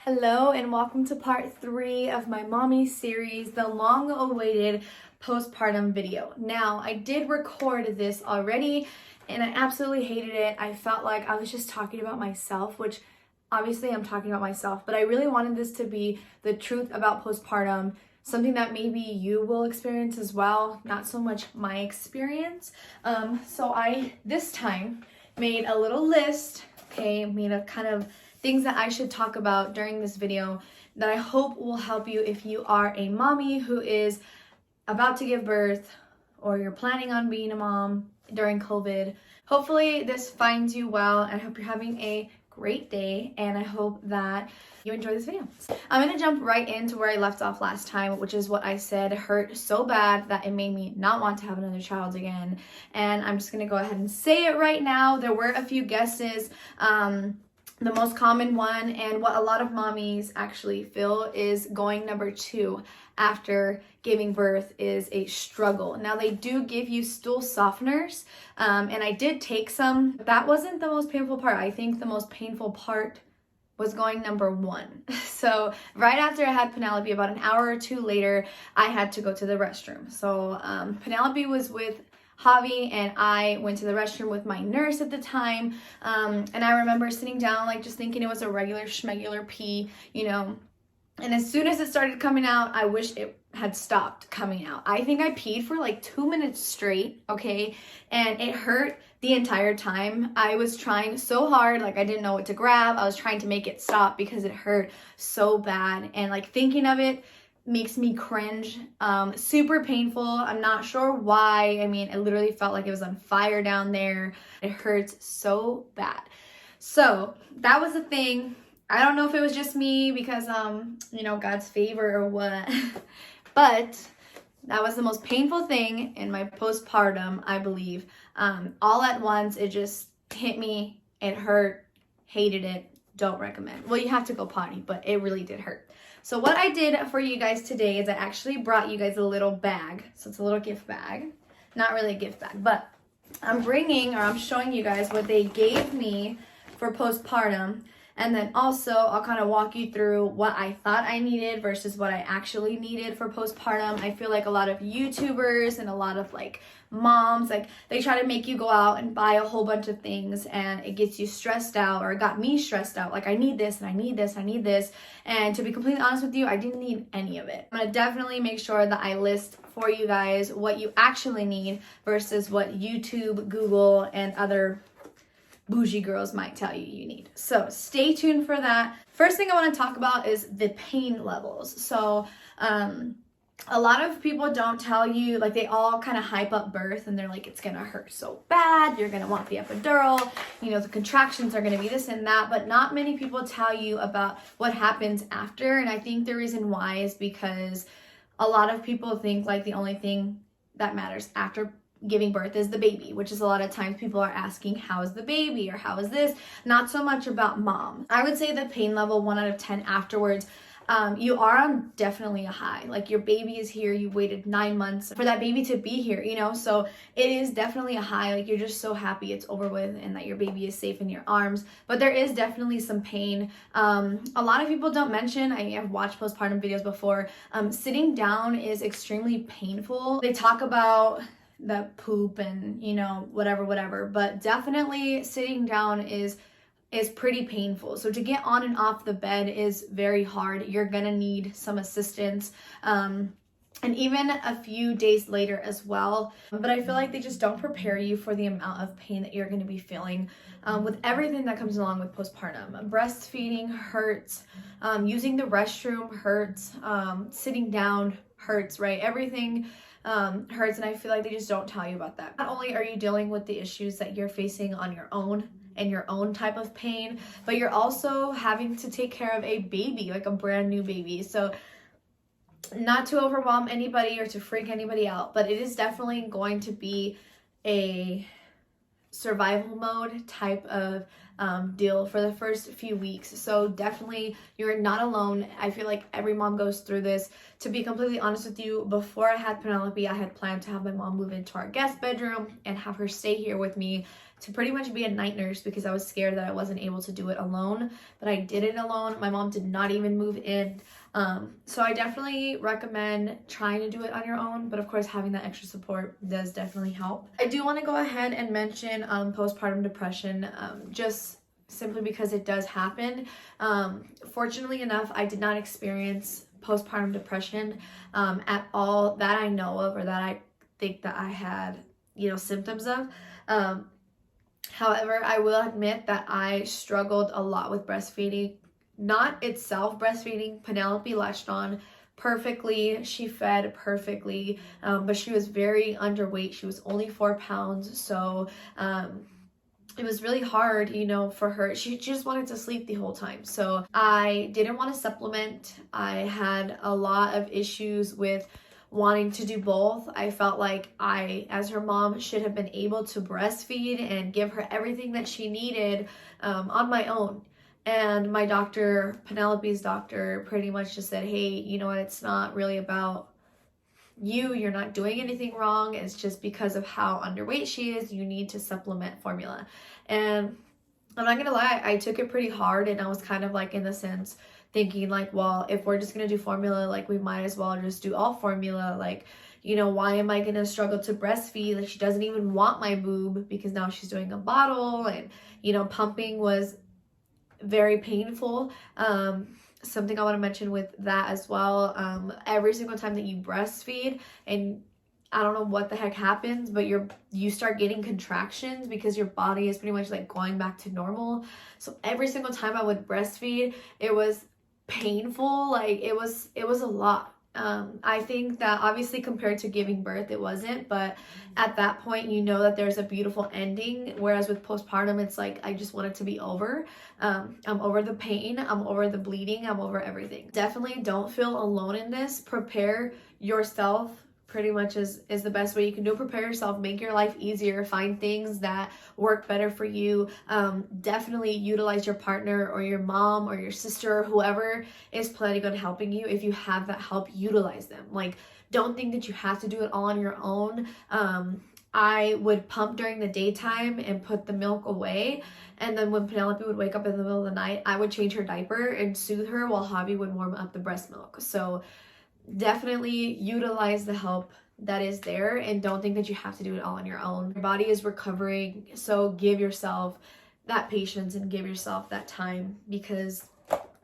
Hello and welcome to part 3 of my mommy series, the long-awaited postpartum video. Now, I did record this already and I absolutely hated it. I felt like I was just talking about myself, which obviously I'm talking about myself, but I really wanted this to be the truth about postpartum, something that maybe you will experience as well, not so much my experience. So I, this time, made a little list, made a kind of things that I should talk about during this video that I hope will help you if you are a mommy who is about to give birth or you're planning on being a mom during COVID. Hopefully this finds you well, and I hope you're having a great day, and I hope that you enjoy this video. I'm gonna jump right into where I left off last time, which is what I said hurt so bad that it made me not want to have another child again. And I'm just gonna go ahead and say it right now. There were a few guesses. The most common one, and what a lot of mommies actually feel, is going number 2 after giving birth is a struggle. Now, they do give you stool softeners, and I did take some. That wasn't the most painful part. I think the most painful part was going number 1. So right after I had Penelope, about an hour or 2 later, I had to go to the restroom. So Penelope was with Javi and I went to the restroom with my nurse at the time, and I remember sitting down, like, just thinking it was a regular schmegular pee, you know, and as soon as it started coming out, I wish it had stopped coming out. I think I peed for like 2 minutes straight, okay, and it hurt the entire time. I was trying so hard, like I didn't know what to grab. I was trying to make it stop because it hurt so bad, and like thinking of it makes me cringe. Super painful. I'm not sure why. I mean, it literally felt like it was on fire down there. It hurts so bad. So that was the thing. I don't know if it was just me because you know, God's favor or what, but that was the most painful thing in my postpartum, I believe. All at once, it just hit me. It hurt. Hated it. Don't recommend. Well, you have to go potty, but it really did hurt. So what I did for you guys today is I actually brought you guys a little bag. So it's a little gift bag. Not really a gift bag, but I'm showing you guys what they gave me for postpartum. And then also I'll kind of walk you through what I thought I needed versus what I actually needed for postpartum. I feel like a lot of YouTubers and a lot of like moms, like they try to make you go out and buy a whole bunch of things, and it gets you stressed out, or it got me stressed out. Like, I need this and I need this, I need this. And to be completely honest with you, I didn't need any of it. I'm gonna definitely make sure that I list for you guys what you actually need versus what YouTube, Google, and other bougie girls might tell you need. So stay tuned for that. First thing I want to talk about is the pain levels. So a lot of people don't tell you, like, they all kind of hype up birth and they're like, it's gonna hurt so bad, you're gonna want the epidural, you know, the contractions are gonna be this and that, but not many people tell you about what happens after. And I think the reason why is because a lot of people think like the only thing that matters after giving birth is the baby, which is a lot of times people are asking, how is the baby, or how is this? Not so much about mom. I would say the pain level 1 out of 10 afterwards, you are on definitely a high. Like, your baby is here, you waited 9 months for that baby to be here, you know, so it is definitely a high. Like, you're just so happy it's over with and that your baby is safe in your arms. But there is definitely some pain. A lot of people don't mention, I have watched postpartum videos before, sitting down is extremely painful. They talk about the poop and, you know, whatever, but definitely sitting down is pretty painful. So to get on and off the bed is very hard. You're gonna need some assistance, and even a few days later as well. But I feel like they just don't prepare you for the amount of pain that you're gonna be feeling with everything that comes along with postpartum. Breastfeeding hurts, using the restroom hurts, sitting down hurts, right? Everything hurts, and I feel like they just don't tell you about that. Not only are you dealing with the issues that you're facing on your own and your own type of pain, but you're also having to take care of a baby, like a brand new baby. So not to overwhelm anybody or to freak anybody out, but it is definitely going to be a survival mode type of deal for the first few weeks. So definitely, you're not alone. I feel like every mom goes through this. To be completely honest with you, before I had Penelope, I had planned to have my mom move into our guest bedroom and have her stay here with me to pretty much be a night nurse because I was scared that I wasn't able to do it alone, but I did it alone. My mom did not even move in. So I definitely recommend trying to do it on your own, but of course having that extra support does definitely help. I do want to go ahead and mention postpartum depression, just simply because it does happen. Fortunately enough, I did not experience postpartum depression at all that I know of, or that I think that I had, symptoms of. However, I will admit that I struggled a lot with breastfeeding. Not itself breastfeeding. Penelope latched on perfectly. She fed perfectly, but she was very underweight. She was only 4 pounds. So it was really hard, for her. She just wanted to sleep the whole time. So I didn't want to supplement. I had a lot of issues with wanting to do both. I felt like I, as her mom, should have been able to breastfeed and give her everything that she needed on my own. And my doctor, Penelope's doctor, pretty much just said, hey, you know what, it's not really about you're not doing anything wrong. It's just because of how underweight she is, you need to supplement formula. And I'm not gonna lie, I took it pretty hard, and I was kind of like, in the sense, thinking like, well, if we're just gonna do formula, like we might as well just do all formula. Like, why am I gonna struggle to breastfeed? Like, she doesn't even want my boob because now she's doing a bottle, and pumping was very painful. Something I want to mention with that as well, every single time that you breastfeed, and I don't know what the heck happens, but you start getting contractions because your body is pretty much like going back to normal. So every single time I would breastfeed, it was painful. Like, it was a lot. I think that obviously compared to giving birth, it wasn't, but at that point, that there's a beautiful ending. Whereas with postpartum, it's like, I just want it to be over. I'm over the pain. I'm over the bleeding. I'm over everything. Definitely don't feel alone in this. Prepare yourself. Pretty much is the best way you can do it. Prepare yourself, make your life easier, find things that work better for you. Definitely utilize your partner or your mom or your sister or whoever is planning on helping you. If you have that help, utilize them. Like, don't think that you have to do it all on your own. I would pump during the daytime and put the milk away. And then when Penelope would wake up in the middle of the night, I would change her diaper and soothe her while Hobby would warm up the breast milk. So definitely utilize the help that is there, and don't think that you have to do it all on your own. Your body is recovering, so give yourself that patience and give yourself that time, because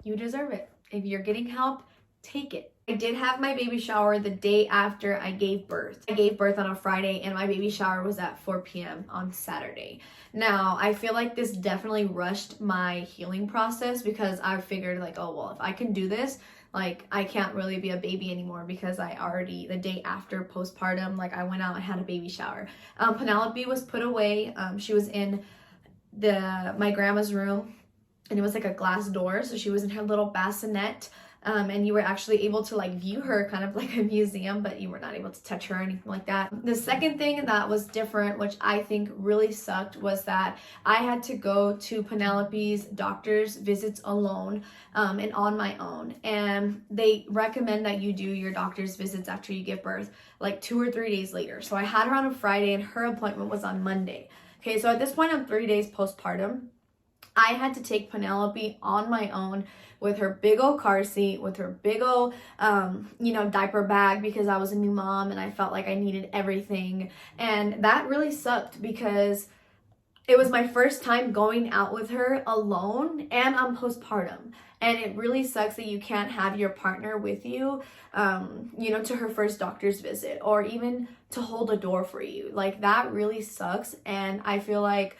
you deserve it. If you're getting help, take it. I did have my baby shower the day after I gave birth. I gave birth on a Friday, and my baby shower was at 4 p.m. on Saturday. Now, I feel like this definitely rushed my healing process, because I figured like, oh, well, if I can do this, like, I can't really be a baby anymore, because I already, the day after postpartum, like, I went out and had a baby shower. Penelope was put away. She was in my grandma's room, and it was like a glass door, so she was in her little bassinet. And you were actually able to like view her kind of like a museum, but you were not able to touch her or anything like that. The second thing that was different, which I think really sucked, was that I had to go to Penelope's doctor's visits alone, and on my own. And they recommend that you do your doctor's visits after you give birth like 2 or 3 days later. So I had her on a Friday, and her appointment was on Monday. Okay, so at this point, I'm 3 days postpartum. I had to take Penelope on my own with her big old car seat, with her big old, diaper bag, because I was a new mom and I felt like I needed everything. And that really sucked, because it was my first time going out with her alone, and I'm postpartum. And it really sucks that you can't have your partner with you, to her first doctor's visit, or even to hold a door for you. Like, that really sucks. And I feel like,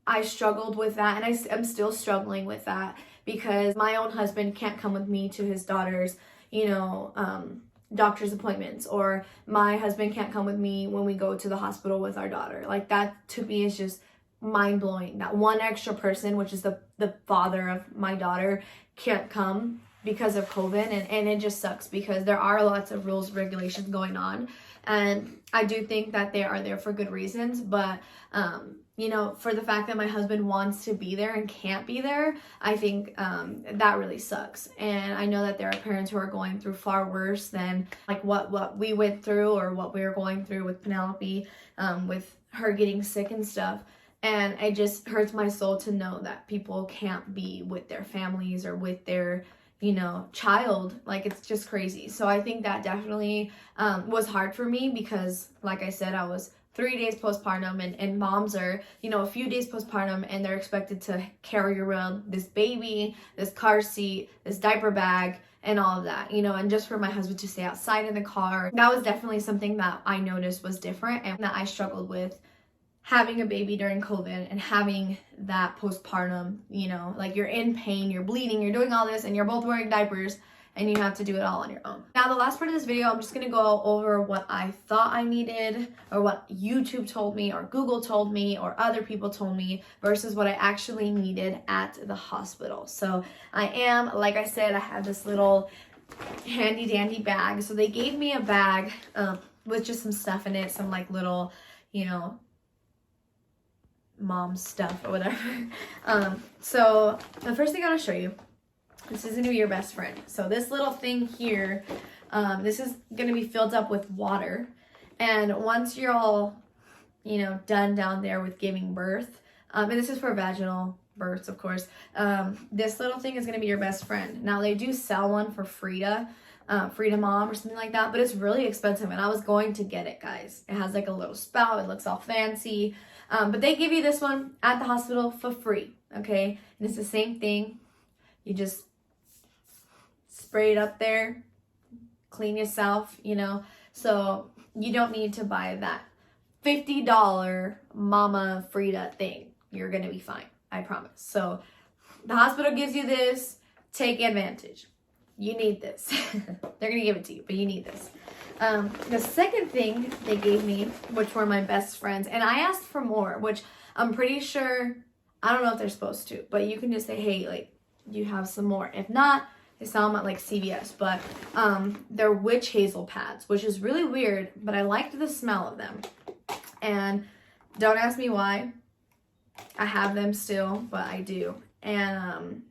I struggled with that, and I'm still struggling with that, because my own husband can't come with me to his daughter's, doctor's appointments, or my husband can't come with me when we go to the hospital with our daughter. Like, that to me is just mind-blowing. That one extra person, which is the father of my daughter, can't come because of COVID, and it just sucks, because there are lots of rules, regulations going on, and I do think that they are there for good reasons, but for the fact that my husband wants to be there and can't be there, I think that really sucks. And I know that there are parents who are going through far worse than like what we went through, or what we were going through with Penelope, with her getting sick and stuff. And it just hurts my soul to know that people can't be with their families or with their, you know, child. Like, it's just crazy. So I think that definitely was hard for me because, like I said, I was 3 days postpartum, and moms are, you know, a few days postpartum, and they're expected to carry around this baby, this car seat, this diaper bag, and all of that, you know, and just for my husband to stay outside in the car. That was definitely something that I noticed was different and that I struggled with having a baby during COVID and having that postpartum, you know, like you're in pain, you're bleeding, you're doing all this, and you're both wearing diapers, and you have to do it all on your own. Now, the last part of this video, I'm just gonna go over what I thought I needed, or what YouTube told me, or Google told me, or other people told me, versus what I actually needed at the hospital. So I am, like I said, I have this little handy dandy bag. So they gave me a bag with just some stuff in it, some like little, you know, mom stuff or whatever. So the first thing I want to show you, this is gonna be your best friend. So this little thing here, this is gonna be filled up with water, and once you're all, you know, done down there with giving birth, and this is for vaginal births, of course, this little thing is gonna be your best friend. Now, they do sell one for Frida Mom or something like that, but it's really expensive, and I was going to get it, guys. It has like a little spout, it looks all fancy, but they give you this one at the hospital for free, okay? And it's the same thing. You just spray it up there, clean yourself, you know, so you don't need to buy that $50 Mama Frida thing. You're gonna be fine, I promise. So the hospital gives you this, take advantage. You need this. They're gonna give it to you, but you need this. The second thing they gave me, which were my best friends, and I asked for more, which I'm pretty sure, I don't know if they're supposed to, but you can just say, hey, like, you have some more. If not, they sell them at like CVS, but they're witch hazel pads, which is really weird, but I liked the smell of them. And don't ask me why. I have them still, but I do. And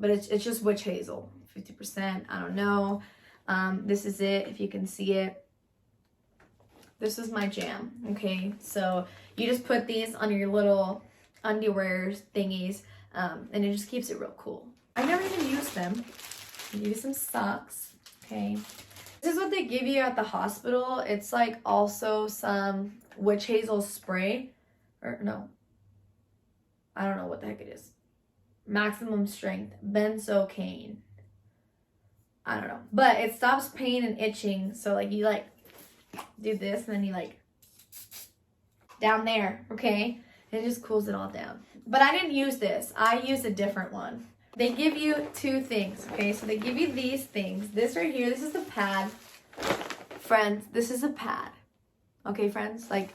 but it's just witch hazel, 50%. I don't know. This is it, if you can see it. This is my jam. Okay, so you just put these on your little underwear thingies, and it just keeps it real cool. I never even used them. Use some socks. Okay, this is what they give you at the hospital. It's like also some witch hazel spray, or no, I don't know what the heck it is. Maximum strength benzocaine. I don't know, but it stops pain and itching. So like you like do this, and then you like down there, okay, and it just cools it all down. But I didn't use this. I used a different one. They give you two things, okay? So they give you these things. This right here, this is the pad. Friends, this is a pad. Okay, friends? Like,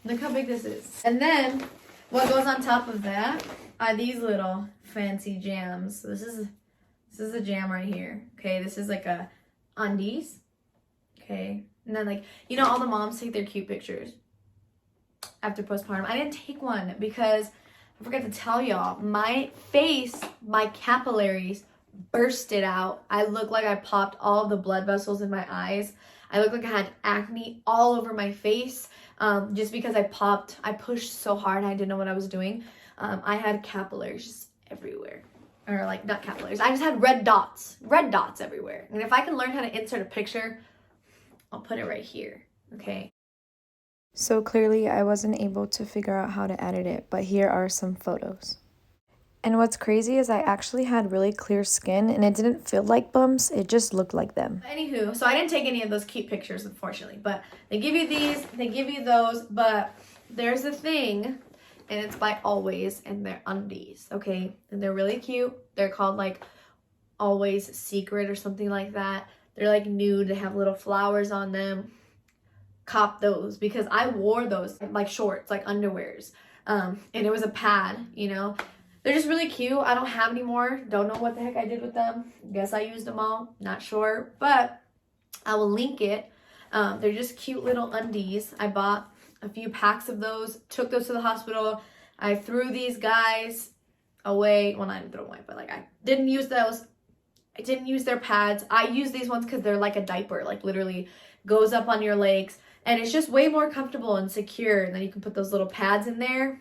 look how big this is. And then, what goes on top of that are these little fancy jams. So this is a jam right here, okay? This is like a Undies, okay? And then, like, you know, all the moms take their cute pictures after postpartum. I didn't take one because I forgot to tell y'all, my face, my capillaries bursted out. I looked like I popped all of the blood vessels in my eyes. I looked like I had acne all over my face, just because I pushed so hard, I didn't know what I was doing. I had capillaries just everywhere. Or like, not capillaries, I just had red dots everywhere. And if I can learn how to insert a picture, I'll put it right here, okay? So clearly I wasn't able to figure out how to edit it, but here are some photos. And what's crazy is I actually had really clear skin, and it didn't feel like bumps, it just looked like them. Anywho, so I didn't take any of those cute pictures, unfortunately, but they give you these, they give you those, but there's a thing, and it's by Always, and they're undies, okay? And they're really cute. They're called like Always Secret or something like that. They're like nude, they have little flowers on them. Cop those, because I wore those like shorts, like underwears, and it was a pad, you know. They're just really cute. I don't have any more. Don't know what the heck I did with them. Guess I used them all. Not sure, but I will link it. They're just cute little undies. I bought a few packs of those, took those to the hospital. I threw these guys away. Well, I didn't throw them away, but like I didn't use those. I didn't use their pads. I use these ones because they're like a diaper, like literally goes up on your legs. And it's just way more comfortable and secure. And then you can put those little pads in there.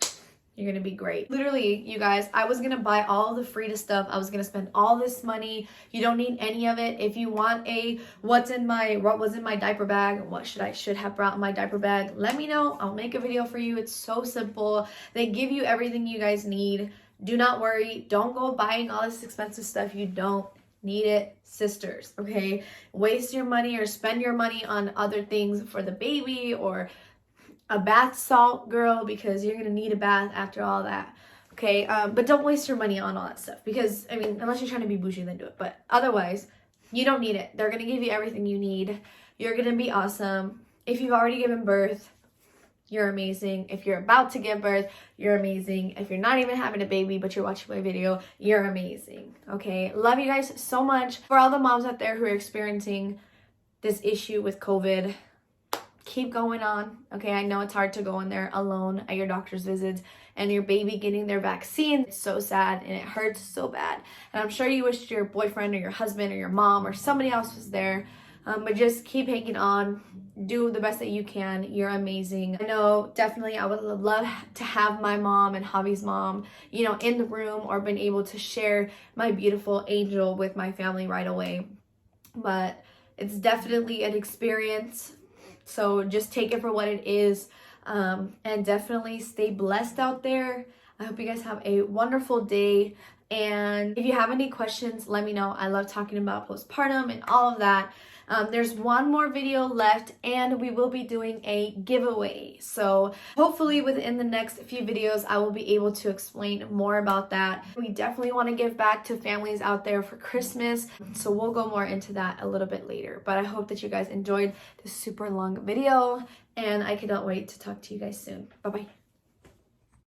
You're gonna be great. Literally, you guys, I was gonna buy all the Frida stuff. I was gonna spend all this money. You don't need any of it. If you want a what was in my diaper bag, what should have brought in my diaper bag, let me know. I'll make a video for you. It's so simple. They give you everything you guys need. Do not worry. Don't go buying all this expensive stuff. You don't need it, sisters, okay? Waste your money or spend your money on other things for the baby, or a bath salt, girl, because you're gonna need a bath after all that, okay? But don't waste your money on all that stuff, because I mean, unless you're trying to be bougie, then do it. But otherwise, you don't need it. They're gonna give you everything you need. You're gonna be awesome. If you've already given birth, you're amazing. If you're about to give birth, you're amazing. If you're not even having a baby but you're watching my video, you're amazing, okay? Love you guys so much. For all the moms out there who are experiencing this issue with COVID, keep going on, okay? I know it's hard to go in there alone at your doctor's visits and your baby getting their vaccine. It's so sad and it hurts so bad. And I'm sure you wished your boyfriend or your husband or your mom or somebody else was there. But just keep hanging on. Do the best that you can. You're amazing. I know definitely I would love to have my mom and Javi's mom, you know, in the room, or been able to share my beautiful angel with my family right away. But it's definitely an experience. So just take it for what it is, and definitely stay blessed out there. I hope you guys have a wonderful day. And if you have any questions, let me know. I love talking about postpartum and all of that. There's one more video left and we will be doing a giveaway. So hopefully within the next few videos, I will be able to explain more about that. We definitely want to give back to families out there for Christmas. So we'll go more into that a little bit later. But I hope that you guys enjoyed this super long video and I cannot wait to talk to you guys soon. Bye-bye.